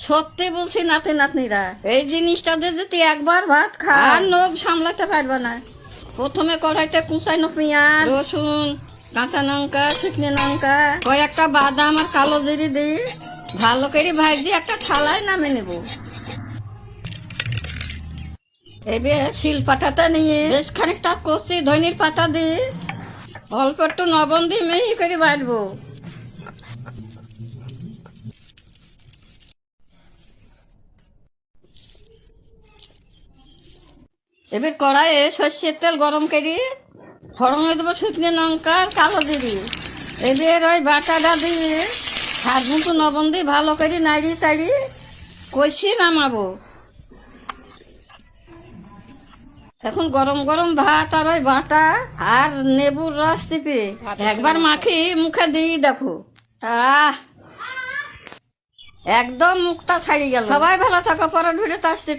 সত্যি বলছি নাতি নাতনিরা, এই জিনিসটাতে যদি একবার ভাত খা আর নখ সামলাতে পারবে না। প্রথমে কড়াইতে কুচানো পেঁয়াজ, রসুন, কাঁচা লঙ্কা, শুকনো লঙ্কা, কয়েকটা বাদাম আর কালো জিরে দিই ভালো করে ভাজি একটা থালায় নামে নেব। এবার শিল পাটাটা নিয়ে বেশ খানিকটা কষি ধনির পাতা দিয়ে অল্প একটু লবণ দিয়ে মিহি করে বাটবো। এবার কড়াইয়ে সর্ষের তেল গরম করে ফোড়নে দেবো শুকনো লঙ্কা আর কালো জিরে। এবার ওই বাটাটা দিয়ে হাত মুঠো লবণ দিয়ে ভালো করে নাড়িয়ে চাড়িয়ে কষিয়ে নামাবো। এখন গরম গরম ভাত আর ওই বাটা আর নেবুর রস চিপে একবার মাখি মুখে দিয়ে দেখো, একদম মুখটা ছাড়িয়ে গেল। সবাই ভালো থাকো, পরের ভিডিওতে আসছে।